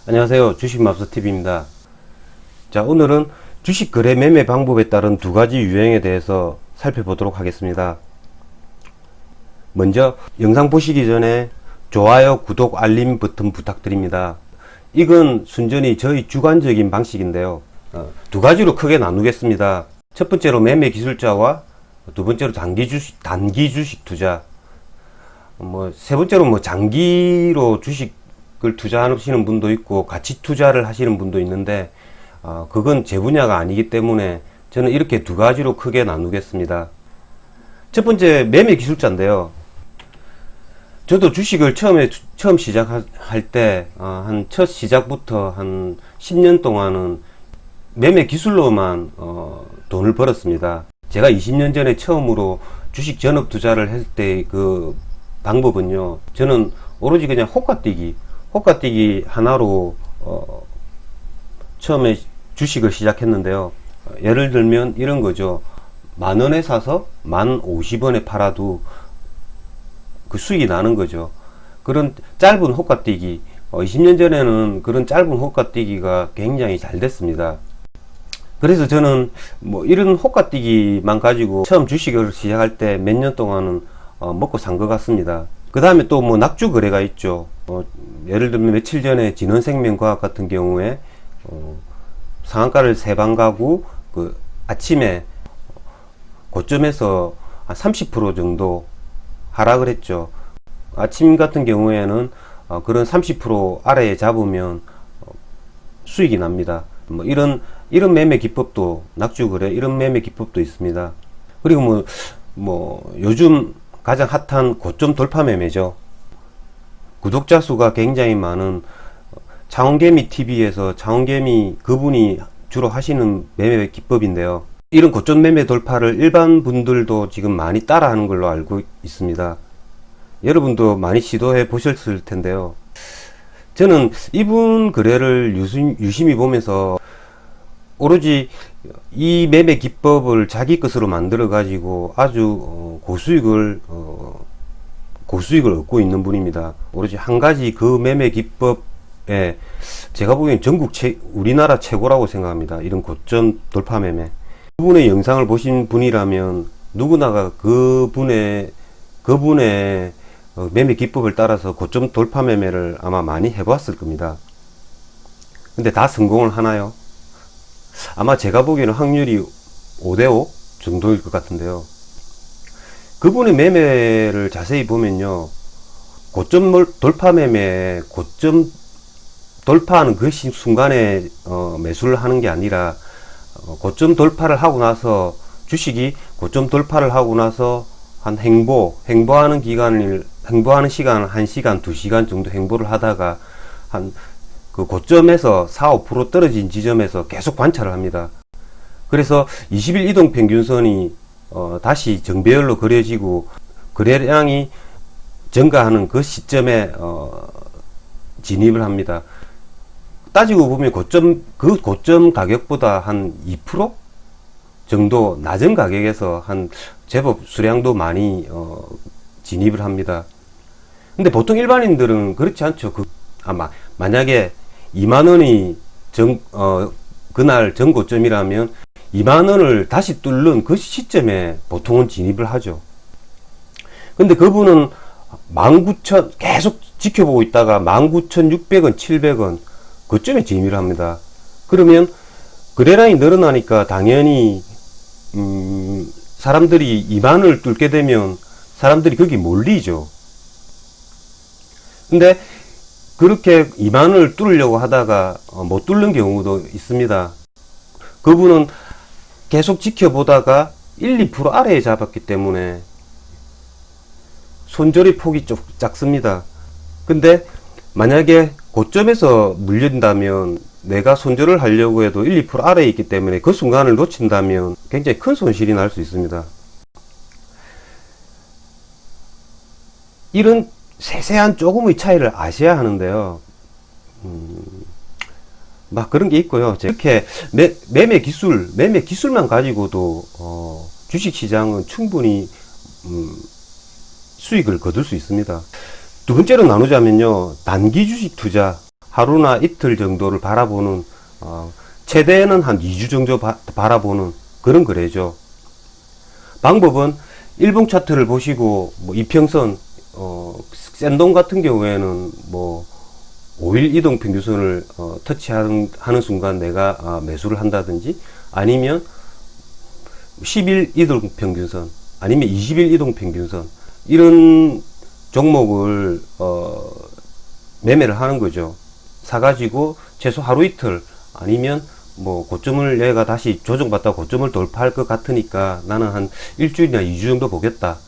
안녕하세요. 주식맘스TV입니다. 자, 오늘은 주식 거래 매매 방법에 따른 두 가지 유형에 대해서 살펴보도록 하겠습니다. 먼저 영상 보시기 전에 좋아요, 구독, 알림 버튼 부탁드립니다. 이건 순전히 저희 주관적인 방식인데요. 두 가지로 크게 나누겠습니다. 첫 번째로 매매 기술자와 두 번째로 단기 주식 투자. 세 번째로 장기로 주식을 투자하시는 분도 있고 가치 투자를 하시는 분도 있는데 그건 제 분야가 아니기 때문에 저는 이렇게 두 가지로 크게 나누겠습니다. 첫 번째 매매 기술자인데요. 저도 주식을 처음 시작할 때 한 첫 시작부터 한 10년 동안은 매매 기술로만 돈을 벌었습니다. 제가 20년 전에 처음으로 주식 전업 투자를 할 때 그 방법은요, 저는 오로지 그냥 호가뛰기 하나로 처음에 주식을 시작했는데요. 예를 들면 이런 거죠. 10,000원에 사서 10,050원에 팔아도 그 수익이 나는 거죠. 그런 짧은 호가뛰기, 20년 전에는 그런 짧은 호가뛰기가 굉장히 잘 됐습니다. 그래서 저는 이런 호가뛰기만 가지고 처음 주식을 시작할 때 몇 년 동안은 먹고 산 것 같습니다. 그 다음에 또 낙주 거래가 있죠. 예를 들면 며칠 전에 진원생명과학 같은 경우에 상한가를 3방 가고 그 아침에 고점에서 한 30% 정도 하락을 했죠. 아침 같은 경우에는 그런 30% 아래에 잡으면 수익이 납니다. 이런 매매 기법도, 낙주 거래 이런 매매 기법도 있습니다. 그리고 요즘 가장 핫한 고점 돌파 매매죠. 구독자 수가 굉장히 많은 차원개미 TV에서 차원개미 그분이 주로 하시는 매매 기법인데요. 이런 고점 매매 돌파를 일반 분들도 지금 많이 따라 하는 걸로 알고 있습니다. 여러분도 많이 시도해 보셨을 텐데요. 저는 이분 거래를 유심히 보면서 오로지 이 매매 기법을 자기 것으로 만들어 가지고 아주 고수익을 얻고 있는 분입니다. 오로지 한 가지 그 매매 기법에 제가 보기엔 우리나라 최고라고 생각합니다. 이런 고점 돌파 매매. 그분의 영상을 보신 분이라면 누구나가 그분의 매매 기법을 따라서 고점 돌파 매매를 아마 많이 해봤을 겁니다. 근데 다 성공을 하나요? 아마 제가 보기에는 확률이 5대5 정도일 것 같은데요. 그분의 매매를 자세히 보면요, 고점 돌파 매매, 고점 돌파하는 그 순간에 매수를 하는 게 아니라 고점 돌파를 하고 나서 주식이 고점 돌파를 하고 나서 한 행보하는 시간을 1시간, 2시간 정도 행보를 하다가 그 고점에서 4~5% 떨어진 지점에서 계속 관찰을 합니다. 그래서 20일 이동 평균선이 다시 정배열로 그려지고 거래량이 증가하는 그 시점에 진입을 합니다. 따지고 보면 그 고점 가격보다 한 2% 정도 낮은 가격에서 한 제법 수량도 많이 진입을 합니다. 근데 보통 일반인들은 그렇지 않죠. 만약에 20,000원이 그날 전고점이라면 20,000원을 다시 뚫는 그 시점에 보통은 진입을 하죠. 근데 그분은 19,000 계속 지켜보고 있다가 19,600원, 700원 그쯤에 진입을 합니다. 그러면 거래량이 늘어나니까 당연히 사람들이 20,000원을 뚫게 되면 사람들이 거기 몰리죠. 근데 그렇게 20,000원을 뚫으려고 하다가 못 뚫는 경우도 있습니다. 그분은 계속 지켜보다가 1~2% 아래에 잡았기 때문에 손절의 폭이 좀 작습니다. 근데 만약에 고점에서 물린다면 내가 손절을 하려고 해도 1~2% 아래에 있기 때문에 그 순간을 놓친다면 굉장히 큰 손실이 날 수 있습니다. 이런 세세한 조금의 차이를 아셔야 하는데요. 그런 게 있고요. 이렇게 매매 기술만 가지고도 주식시장은 충분히 수익을 거둘 수 있습니다. 두 번째로 나누자면요, 단기 주식 투자. 하루나 이틀 정도를 바라보는, 최대는 한 2주 정도 바라보는 그런 거래죠. 방법은 일봉 차트를 보시고, 뭐 이평선, 센동 같은 경우에는 뭐 5일 이동 평균선을 터치하는 순간 내가 매수를 한다든지, 아니면 10일 이동 평균선, 아니면 20일 이동 평균선, 이런 종목을 매매를 하는 거죠. 사가지고 최소 하루 이틀, 아니면 뭐 고점을 얘가 다시 조정받다 고점을 돌파할 것 같으니까 나는 한 일주일이나 2주 정도 보겠다,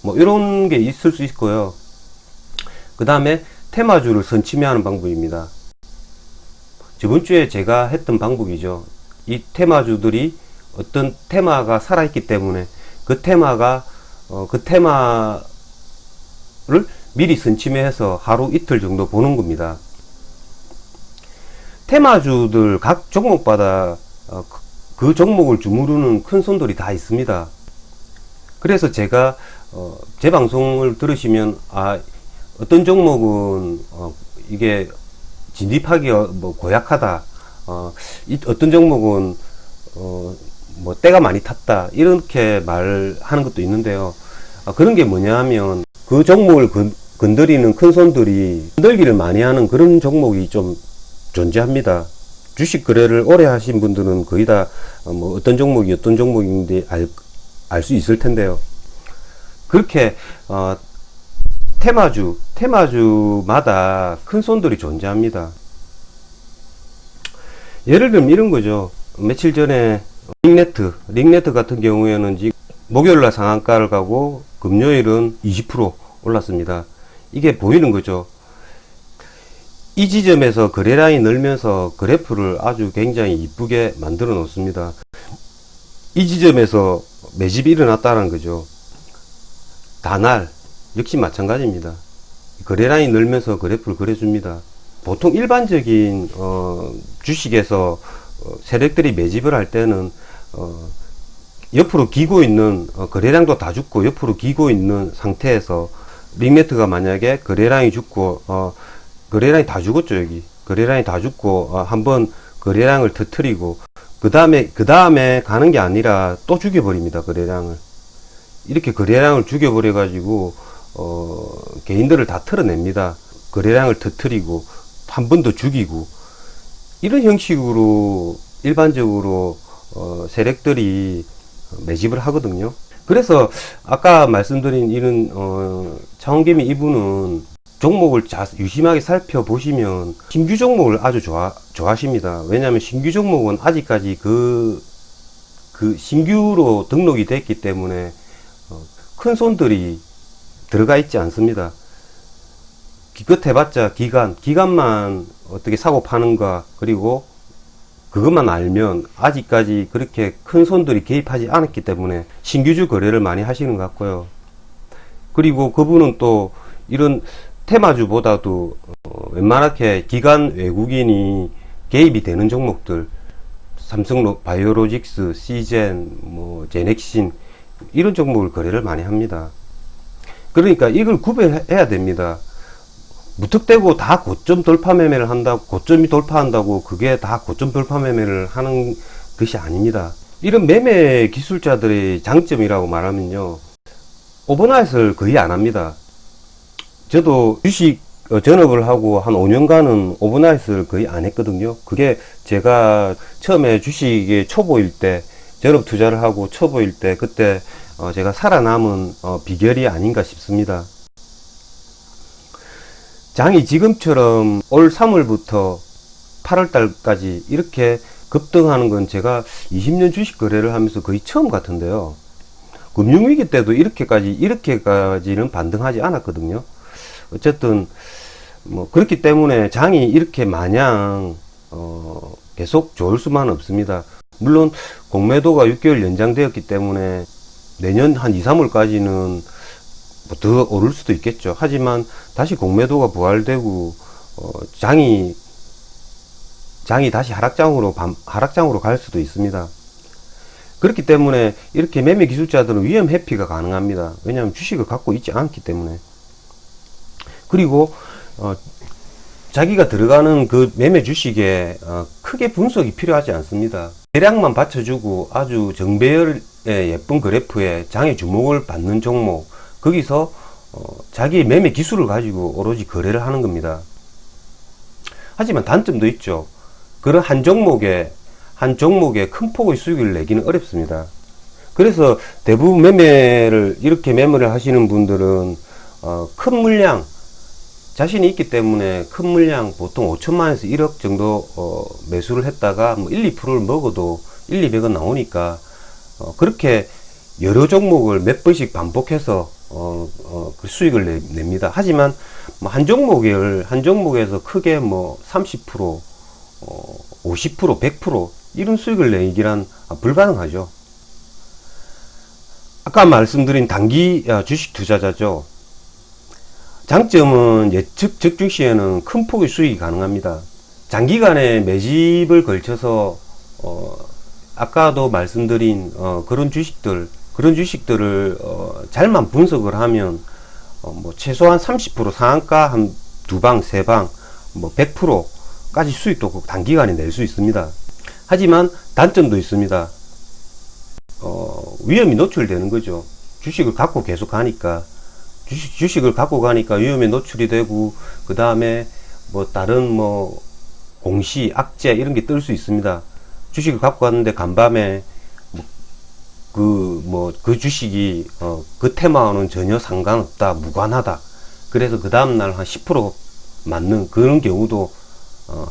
뭐 이런 게 있을 수 있고요. 그 다음에 테마주를 선침해하는 방법입니다. 저번주에 제가 했던 방법이죠. 이 테마주들이 어떤 테마가 살아있기 때문에 그 테마를 미리 선침해서 하루 이틀 정도 보는 겁니다. 테마주들 각 종목마다 그 종목을 주무르는 큰 손들이 다 있습니다. 그래서 제가 제 방송을 들으시면 어떤 종목은 이게 진입하기 뭐 고약하다, 어떤 종목은 뭐 때가 많이 탔다, 이렇게 말하는 것도 있는데요. 그런 게 뭐냐 하면 그 종목을 건드리는 큰 손들이 건들기를 많이 하는 그런 종목이 좀 존재합니다. 주식 거래를 오래 하신 분들은 거의 다 뭐 어떤 종목이 어떤 종목인지 알 수 있을 텐데요. 그렇게 테마주마다 큰 손들이 존재합니다. 예를 들면 이런 거죠. 며칠 전에 링네트 같은 경우에는 목요일날 상한가를 가고 금요일은 20% 올랐습니다. 이게 보이는 거죠. 이 지점에서 거래량이 늘면서 그래프를 아주 굉장히 이쁘게 만들어 놓습니다. 이 지점에서 매집이 일어났다는 거죠. 다날 역시 마찬가지입니다. 거래량이 늘면서 그래프를 그려줍니다. 보통 일반적인 주식에서 세력들이 매집을 할 때는 옆으로 기고 있는 거래량도 다 죽고 옆으로 기고 있는 상태에서 링네트가 만약에 거래량이 죽고 거래량이 다 죽었죠. 여기 거래량이 다 죽고 한번 거래량을 터뜨리고 그 다음에 가는 게 아니라 또 죽여버립니다. 거래량을 이렇게 거래량을 죽여버려 가지고 개인들을 다 털어냅니다. 거래량을 터뜨리고 한 번 더 죽이고, 이런 형식으로 일반적으로 세력들이 매집을 하거든요. 그래서 아까 말씀드린 이런 차원개미 이분은 종목을 유심하게 살펴보시면 신규 종목을 아주 좋아하십니다. 왜냐하면 신규 종목은 아직까지 그 신규로 등록이 됐기 때문에 큰 손들이 들어가 있지 않습니다. 기껏 해봤자 기간만 어떻게 사고 파는가, 그리고 그것만 알면 아직까지 그렇게 큰 손들이 개입하지 않았기 때문에 신규주 거래를 많이 하시는 것 같고요. 그리고 그분은 또 이런 테마주보다도 웬만하게 기관 외국인이 개입이 되는 종목들, 삼성 바이오로직스, 시젠, 뭐 제넥신, 이런 종목을 거래를 많이 합니다. 그러니까 이걸 구별해야 됩니다. 무턱대고 다 고점 돌파 매매를 한다고, 고점이 돌파한다고 그게 다 고점 돌파 매매를 하는 것이 아닙니다. 이런 매매 기술자들의 장점이라고 말하면요, 오버나잇을 거의 안 합니다. 저도 주식 전업을 하고 한 5년간은 오버나잇을 거의 안 했거든요. 그게 제가 처음에 주식에 초보일 때, 전업 투자를 하고 초보일 때, 그때 제가 살아남은 비결이 아닌가 싶습니다. 장이 지금처럼 올 3월부터 8월달까지 이렇게 급등하는 건 제가 20년 주식 거래를 하면서 거의 처음 같은데요. 금융위기 때도 이렇게까지는 반등하지 않았거든요. 어쨌든 뭐 그렇기 때문에 장이 이렇게 마냥 계속 좋을 수만 없습니다. 물론 공매도가 6개월 연장되었기 때문에 내년 한 2, 3월까지는 더 오를 수도 있겠죠. 하지만 다시 공매도가 부활되고 장이 다시 하락장으로 갈 수도 있습니다. 그렇기 때문에 이렇게 매매 기술자들은 위험 회피가 가능합니다. 왜냐하면 주식을 갖고 있지 않기 때문에. 그리고 자기가 들어가는 그 매매 주식에 크게 분석이 필요하지 않습니다. 대략만 받쳐주고 아주 정배열의 예쁜 그래프에 장의 주목을 받는 종목, 거기서 자기의 매매 기술을 가지고 오로지 거래를 하는 겁니다. 하지만 단점도 있죠. 그런 한 종목에 큰 폭의 수익을 내기는 어렵습니다. 그래서 대부분 이렇게 매매를 하시는 분들은 큰 물량, 자신이 있기 때문에 큰 물량 보통 5천만에서 1억 정도 매수를 했다가 뭐 1, 2%를 먹어도 1, 200원 나오니까 그렇게 여러 종목을 몇 번씩 반복해서 그 수익을 냅니다. 하지만 뭐 한 종목에서 크게 뭐 30%, 50%, 100% 이런 수익을 내기란 불가능하죠. 아까 말씀드린 단기 주식 투자자죠. 장점은 예측 적중 시에는 큰 폭의 수익이 가능합니다. 장기간의 매집을 걸쳐서 아까도 말씀드린 그런 주식들을 잘만 분석을 하면 뭐 최소한 30% 상한가 한 2방, 3방, 뭐 100%까지 수익도 단기간에 낼 수 있습니다. 하지만 단점도 있습니다. 위험이 노출되는 거죠. 주식을 갖고 계속 가니까. 주식을 갖고 가니까 위험에 노출이 되고, 그 다음에 뭐 다른 뭐 공시, 악재 이런 게 뜰 수 있습니다. 주식을 갖고 갔는데 간밤에 그 주식이 그 테마와는 전혀 상관없다, 무관하다. 그래서 그 다음날 한 10% 맞는 그런 경우도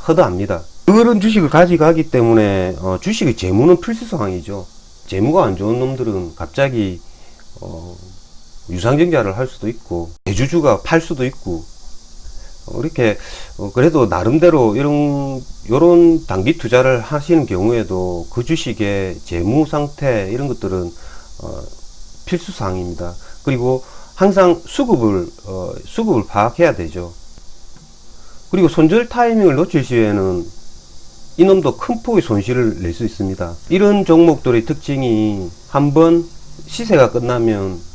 허다합니다. 그런 주식을 가져가기 때문에 주식의 재무는 필수사항이죠. 재무가 안 좋은 놈들은 갑자기 유상증자를 할 수도 있고 대주주가 팔 수도 있고 이렇게 그래도 나름대로 이런 단기 투자를 하시는 경우에도 그 주식의 재무 상태 이런 것들은 필수사항입니다. 그리고 항상 수급을 파악해야 되죠. 그리고 손절 타이밍을 놓칠 시에는 이놈도 큰 폭의 손실을 낼 수 있습니다. 이런 종목들의 특징이 한번 시세가 끝나면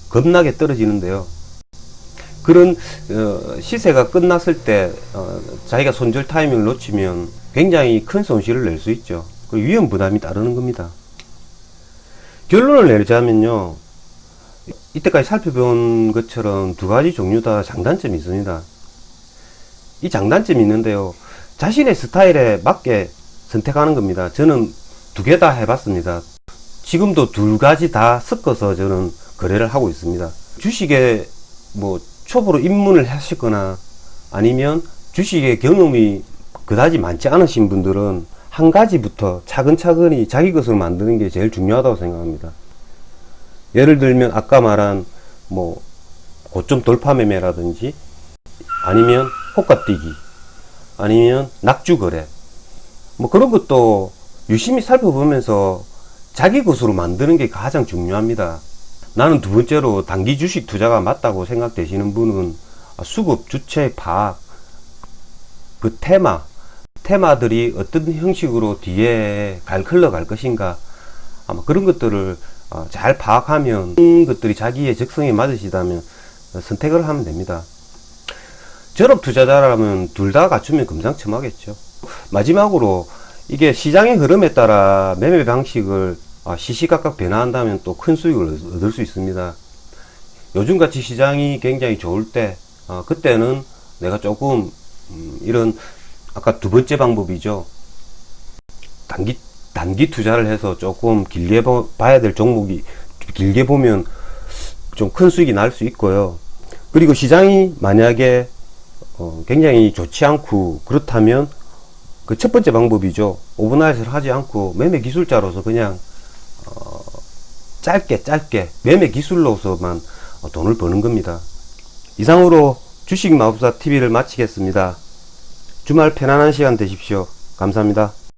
겁나게 떨어지는데요. 그런 시세가 끝났을 때 자기가 손절 타이밍을 놓치면 굉장히 큰 손실을 낼 수 있죠. 그 위험 부담이 따르는 겁니다. 결론을 내자면요, 이때까지 살펴본 것처럼 두 가지 종류 다 장단점이 있습니다. 이 장단점이 있는데요, 자신의 스타일에 맞게 선택하는 겁니다. 저는 두 개 다 해봤습니다. 지금도 두 가지 다 섞어서 저는 거래를 하고 있습니다. 주식에 뭐 초보로 입문을 하시거나 아니면 주식의 경험이 그다지 많지 않으신 분들은 한 가지부터 차근차근히 자기 것으로 만드는 게 제일 중요하다고 생각합니다. 예를 들면 아까 말한 뭐 고점 돌파 매매라든지 아니면 호가뛰기 아니면 낙주 거래 뭐 그런 것도 유심히 살펴보면서 자기 것으로 만드는 게 가장 중요합니다. 나는 두 번째로 단기 주식 투자가 맞다고 생각되시는 분은 수급 주체 파악, 그 테마들이 어떤 형식으로 뒤에 흘러갈 것인가, 아마 그런 것들을 잘 파악하면 그런 것들이 자기의 적성에 맞으시다면 선택을 하면 됩니다. 졸업 투자자라면 둘 다 갖추면 금상첨화겠죠. 마지막으로 이게 시장의 흐름에 따라 매매 방식을 시시각각 변화한다면 또 큰 수익을 얻을 수 있습니다. 요즘같이 시장이 굉장히 좋을 때 그때는 내가 조금 이런 아까 두 번째 방법이죠. 단기 투자를 해서 조금 길게 봐야 될 종목이 길게 보면 좀 큰 수익이 날 수 있고요. 그리고 시장이 만약에 굉장히 좋지 않고 그렇다면 그 첫 번째 방법이죠. 오버나잇을 하지 않고 매매 기술자로서 그냥 짧게 매매 기술로서만 돈을 버는 겁니다. 이상으로 주식마법사 TV를 마치겠습니다. 주말 편안한 시간 되십시오. 감사합니다.